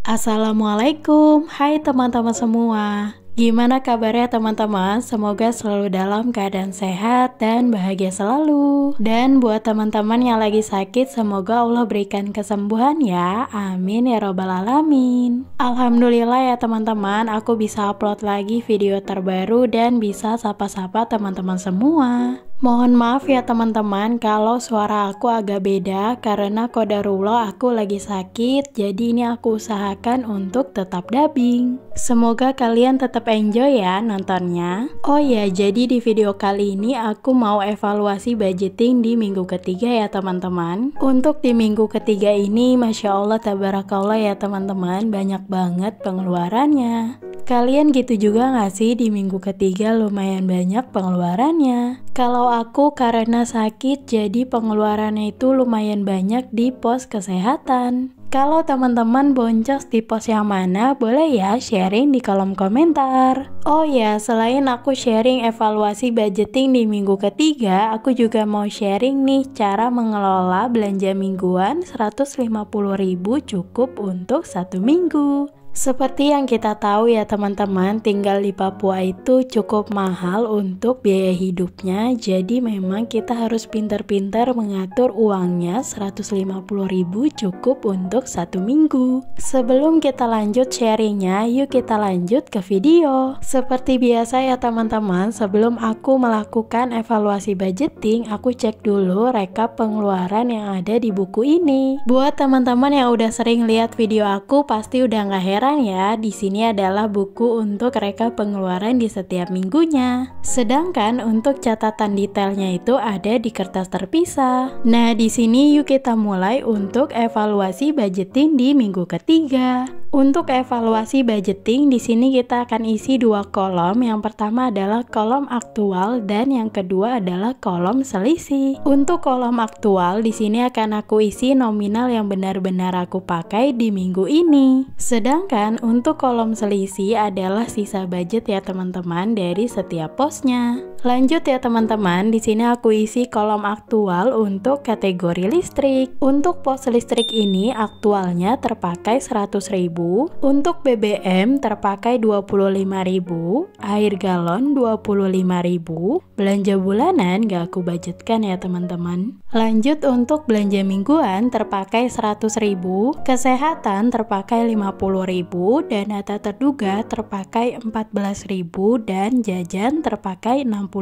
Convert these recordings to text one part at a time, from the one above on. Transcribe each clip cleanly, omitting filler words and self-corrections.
Assalamualaikum, hai teman-teman semua. Gimana kabarnya teman-teman? Semoga selalu dalam keadaan sehat dan bahagia selalu. Dan buat teman-teman yang lagi sakit, semoga Allah berikan kesembuhan ya. Amin ya robbal alamin. Alhamdulillah ya teman-teman, aku bisa upload lagi video terbaru dan bisa sapa-sapa teman-teman semua. Mohon maaf ya teman-teman kalau suara aku agak beda karena qadarullah aku lagi sakit, jadi ini aku usahakan untuk tetap dubbing. Semoga kalian tetap enjoy ya nontonnya. Oh ya, jadi di video kali ini aku mau evaluasi budgeting di minggu ketiga ya teman-teman. Untuk di minggu ketiga ini, Masya Allah tabarakallah ya teman-teman, banyak banget pengeluarannya. Kalian gitu juga gak sih di minggu ketiga lumayan banyak pengeluarannya? Kalau aku karena sakit jadi pengeluarannya itu lumayan banyak di pos kesehatan. Kalau teman-teman boncos di pos yang mana, boleh ya sharing di kolom komentar. Oh ya, selain aku sharing evaluasi budgeting di minggu ketiga, aku juga mau sharing nih cara mengelola belanja mingguan 150.000 cukup untuk 1 minggu. Seperti yang kita tahu ya teman-teman, tinggal di Papua itu cukup mahal untuk biaya hidupnya. Jadi memang kita harus pintar-pintar mengatur uangnya. 150.000 cukup untuk 1 minggu. Sebelum kita lanjut sharingnya, yuk kita lanjut ke video. Seperti biasa ya teman-teman, sebelum aku melakukan evaluasi budgeting, aku cek dulu rekap pengeluaran yang ada di buku ini. Buat teman-teman yang udah sering lihat video aku, pasti udah gak heran ya, di sini adalah buku untuk rekap pengeluaran di setiap minggunya. Sedangkan untuk catatan detailnya itu ada di kertas terpisah. Nah, di sini yuk kita mulai untuk evaluasi budgeting di minggu ketiga. Untuk evaluasi budgeting di sini kita akan isi 2 kolom. Yang pertama adalah kolom aktual dan yang kedua adalah kolom selisih. Untuk kolom aktual di sini akan aku isi nominal yang benar-benar aku pakai di minggu ini. Sedangkan untuk kolom selisih adalah sisa budget ya teman-teman dari setiap posnya. Lanjut ya teman-teman, di sini aku isi kolom aktual untuk kategori listrik. Untuk pos listrik ini aktualnya terpakai 100.000, untuk BBM terpakai 25.000, air galon 25.000, belanja bulanan gak aku budgetkan ya teman-teman. Lanjut untuk belanja mingguan terpakai 100.000, kesehatan terpakai 50.000, dan data terduga terpakai 14.000 dan jajan terpakai 60.000.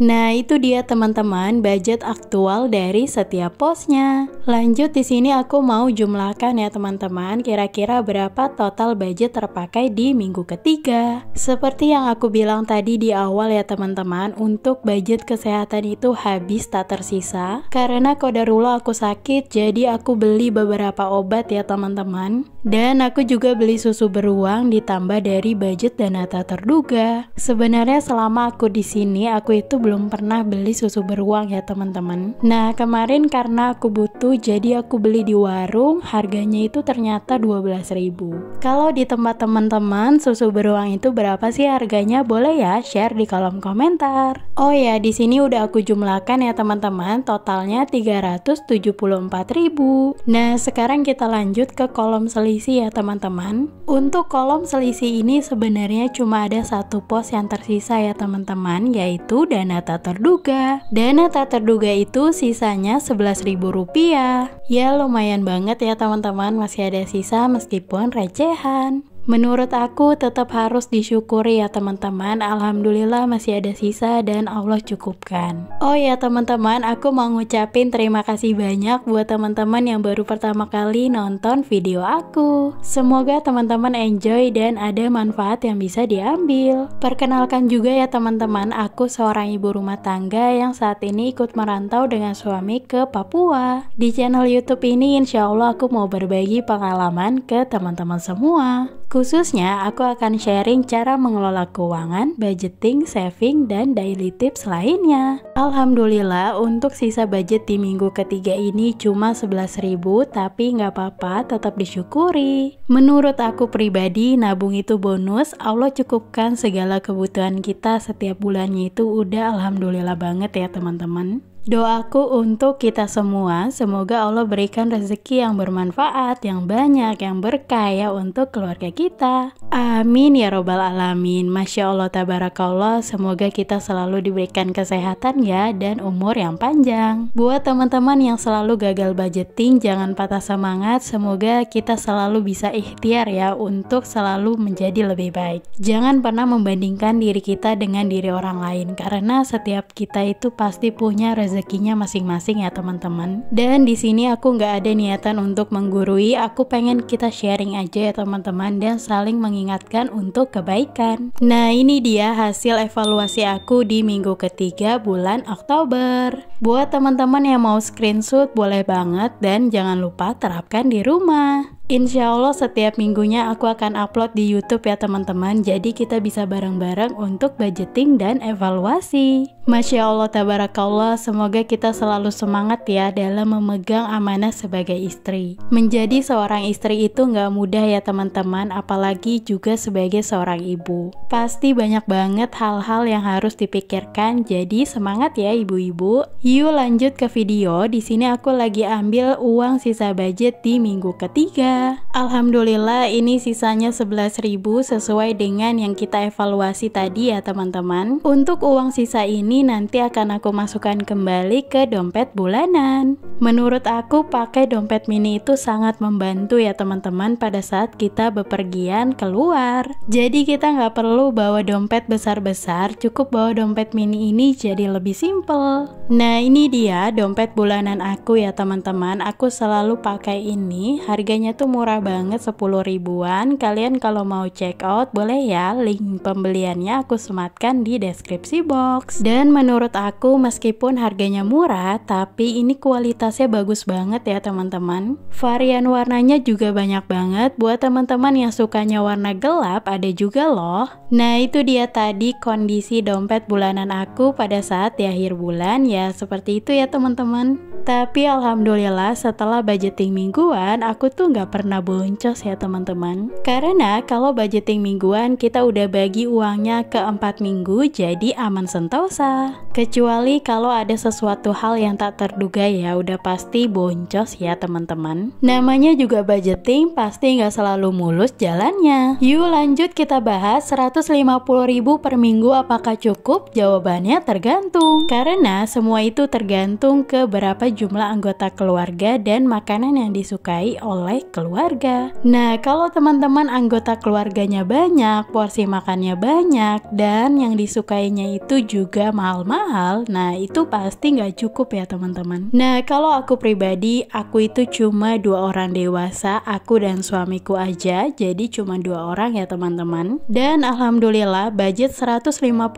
Nah, itu dia teman-teman budget aktual dari setiap posnya. Lanjut di sini aku mau jumlahkan ya teman-teman, kira-kira berapa total budget terpakai di minggu ketiga. Seperti yang aku bilang tadi di awal ya teman-teman, untuk budget kesehatan itu habis tak tersisa karena qadarullah aku sakit, jadi aku beli beberapa obat ya teman-teman. Dan aku juga beli susu beruang ditambah dari budget dan data terduga. Sebenarnya selama aku di sini aku itu belum pernah beli susu beruang ya teman-teman. Nah, kemarin karena aku butuh jadi aku beli di warung, harganya itu ternyata 12.000. Kalau di tempat teman-teman susu beruang itu berapa sih harganya? Boleh ya share di kolom komentar. Oh ya, di sini udah aku jumlahkan ya teman-teman, totalnya 374.000. Nah, sekarang kita lanjut ke kolom selisih ya teman-teman. Untuk kolom selisih ini sebenarnya cuma ada satu pos yang tersisa ya teman-teman, yaitu dana tak terduga. Dana tak terduga itu sisanya 11.000 rupiah. Ya lumayan banget ya teman-teman, masih ada sisa meskipun recehan. Menurut aku tetap harus disyukuri ya teman-teman. Alhamdulillah masih ada sisa dan Allah cukupkan. Oh ya teman-teman, aku mau ngucapin terima kasih banyak buat teman-teman yang baru pertama kali nonton video aku. Semoga teman-teman enjoy dan ada manfaat yang bisa diambil. Perkenalkan juga ya teman-teman, aku seorang ibu rumah tangga yang saat ini ikut merantau dengan suami ke Papua. Di channel YouTube ini insya Allah aku mau berbagi pengalaman ke teman-teman semua. Khususnya aku akan sharing cara mengelola keuangan, budgeting, saving, dan daily tips lainnya. Alhamdulillah untuk sisa budget di minggu ketiga ini cuma 11.000, tapi nggak apa-apa, tetap disyukuri. Menurut aku pribadi, nabung itu bonus. Allah cukupkan segala kebutuhan kita setiap bulannya, itu udah alhamdulillah banget ya teman-teman. Doaku untuk kita semua, semoga Allah berikan rezeki yang bermanfaat, yang banyak, yang berkah ya untuk keluarga kita. Amin ya robbal alamin. Masya Allah tabarakallah, semoga kita selalu diberikan kesehatan ya dan umur yang panjang. Buat teman-teman yang selalu gagal budgeting, jangan patah semangat, semoga kita selalu bisa ikhtiar ya untuk selalu menjadi lebih baik. Jangan pernah membandingkan diri kita dengan diri orang lain, karena setiap kita itu pasti punya rezekinya masing-masing ya teman-teman. Dan di sini aku nggak ada niatan untuk menggurui, aku pengen kita sharing aja ya teman-teman dan saling mengingatkan untuk kebaikan. Nah ini dia hasil evaluasi aku di minggu ketiga bulan Oktober. Buat teman-teman yang mau screenshot boleh banget dan jangan lupa terapkan di rumah. Insya Allah setiap minggunya aku akan upload di YouTube ya teman-teman, jadi kita bisa bareng-bareng untuk budgeting dan evaluasi. Masya Allah tabarakallah, semoga kita selalu semangat ya dalam memegang amanah sebagai istri. Menjadi seorang istri itu nggak mudah ya teman-teman, apalagi juga sebagai seorang ibu. Pasti banyak banget hal-hal yang harus dipikirkan, jadi semangat ya ibu-ibu. Yuk lanjut ke video. Di sini aku lagi ambil uang sisa budget di minggu ketiga. Alhamdulillah ini sisanya 11.000 sesuai dengan yang kita evaluasi tadi ya teman-teman. Untuk uang sisa ini nanti akan aku masukkan kembali ke dompet bulanan. Menurut aku pakai dompet mini itu sangat membantu ya teman-teman pada saat kita bepergian keluar. Jadi kita nggak perlu bawa dompet besar-besar, cukup bawa dompet mini ini jadi lebih simple. Nah ini dia dompet bulanan aku ya teman-teman. Aku selalu pakai ini, harganya tuh murah banget 10 ribuan. Kalian kalau mau check out boleh ya, link pembeliannya aku sematkan di deskripsi box. Dan menurut aku meskipun harganya murah, tapi ini kualitasnya bagus banget ya teman-teman. Varian warnanya juga banyak banget. Buat teman-teman yang sukanya warna gelap ada juga loh. Nah itu dia tadi kondisi dompet bulanan aku pada saat di akhir bulan ya, seperti itu ya teman-teman. Tapi alhamdulillah setelah budgeting mingguan aku tuh nggak pernah boncos ya teman-teman. Karena kalau budgeting mingguan kita udah bagi uangnya ke 4 minggu, jadi aman sentosa. Kecuali kalau ada sesuatu hal yang tak terduga ya, udah pasti boncos ya teman-teman. Namanya juga budgeting, pasti nggak selalu mulus jalannya. Yuk lanjut kita bahas. 150.000 per minggu apakah cukup? Jawabannya tergantung. Karena semua itu tergantung ke berapa jumlah anggota keluarga dan makanan yang disukai oleh keluarga. Nah kalau teman-teman anggota keluarganya banyak, porsi makannya banyak, dan yang disukainya itu juga mahal-mahal, nah itu pasti nggak cukup ya teman-teman. Nah kalau aku pribadi, aku itu cuma 2 orang dewasa, aku dan suamiku aja, jadi cuma 2 orang ya teman-teman. Dan alhamdulillah budget 150.000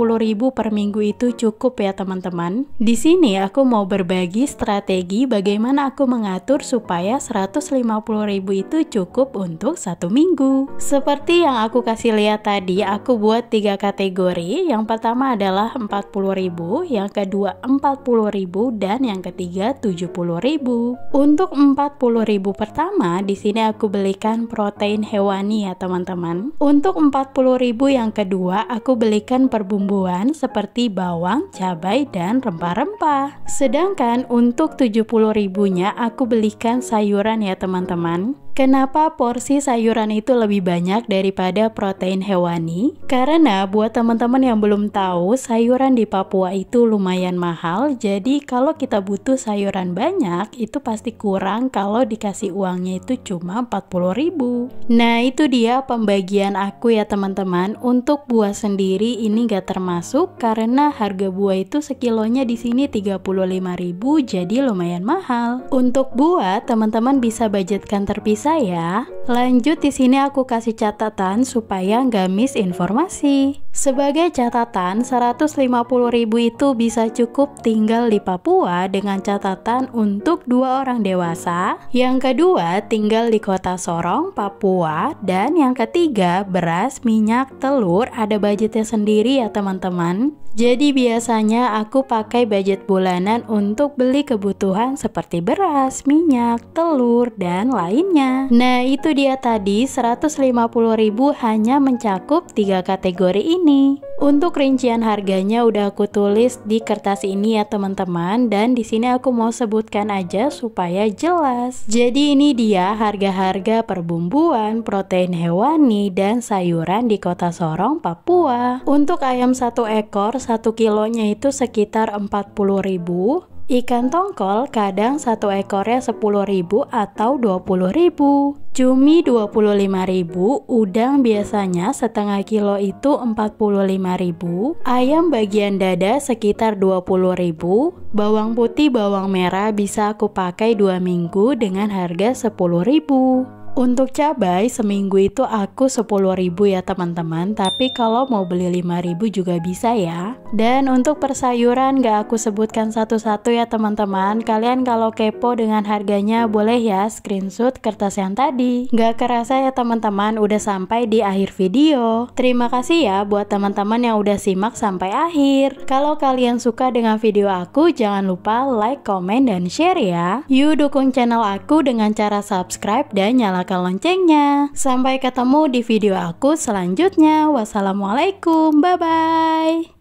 per minggu itu cukup ya teman-teman. Di sini aku mau berbagi strategi bagaimana aku mengatur supaya 150.000 itu cukup untuk 1 minggu. Seperti yang aku kasih lihat tadi, aku buat 3 kategori. Yang pertama adalah 40.000, yang kedua 40.000, dan yang ketiga 70.000. Untuk 40.000 pertama, di sini aku belikan protein hewani ya teman-teman. Untuk 40.000 yang kedua, aku belikan perbumbuan seperti bawang, cabai, dan rempah-rempah. Sedangkan untuk 70.000-nya aku belikan sayuran ya teman-teman. Kenapa porsi sayuran itu lebih banyak daripada protein hewani? Karena buat teman-teman yang belum tahu, sayuran di Papua itu lumayan mahal. Jadi kalau kita butuh sayuran banyak, itu pasti kurang kalau dikasih uangnya itu cuma 40.000. Nah, itu dia pembagian aku ya teman-teman. Untuk buah sendiri ini gak termasuk karena harga buah itu sekilonya di sini 35.000, jadi lumayan mahal. Untuk buah, teman-teman bisa budgetkan terpisah ya. Lanjut, di sini aku kasih catatan supaya nggak miss informasi. Sebagai catatan, 150.000 itu bisa cukup tinggal di Papua dengan catatan untuk 2 orang dewasa. Yang kedua, tinggal di kota Sorong, Papua. Dan yang ketiga, beras, minyak, telur, ada budgetnya sendiri ya teman-teman. Jadi biasanya aku pakai budget bulanan untuk beli kebutuhan seperti beras, minyak, telur, dan lainnya. Nah, itu dia tadi 150.000 hanya mencakup 3 kategori ini. Untuk rincian harganya udah aku tulis di kertas ini ya teman-teman, dan di sini aku mau sebutkan aja supaya jelas. Jadi ini dia harga-harga perbumbuan, protein hewani, dan sayuran di kota Sorong, Papua. Untuk ayam 1 ekor 1 kilonya itu sekitar 40.000. Ikan tongkol kadang 1 ekornya 10.000 atau 20.000. Cumi 25.000, udang biasanya setengah kilo itu 45.000. Ayam bagian dada sekitar 20.000. Bawang putih, bawang merah bisa aku pakai 2 minggu dengan harga 10.000. Untuk cabai seminggu itu aku 10.000 ya teman-teman, tapi kalau mau beli 5.000 juga bisa ya. Dan untuk persayuran gak aku sebutkan satu-satu ya teman-teman. Kalian kalau kepo dengan harganya boleh ya screenshot kertas yang tadi. Gak kerasa ya teman-teman, udah sampai di akhir video. Terima kasih ya buat teman-teman yang udah simak sampai akhir. Kalau kalian suka dengan video aku, jangan lupa like, komen, dan share ya. Yuk dukung channel aku dengan cara subscribe dan nyalakan loncengnya. Sampai ketemu di video aku selanjutnya. Wassalamualaikum, bye bye.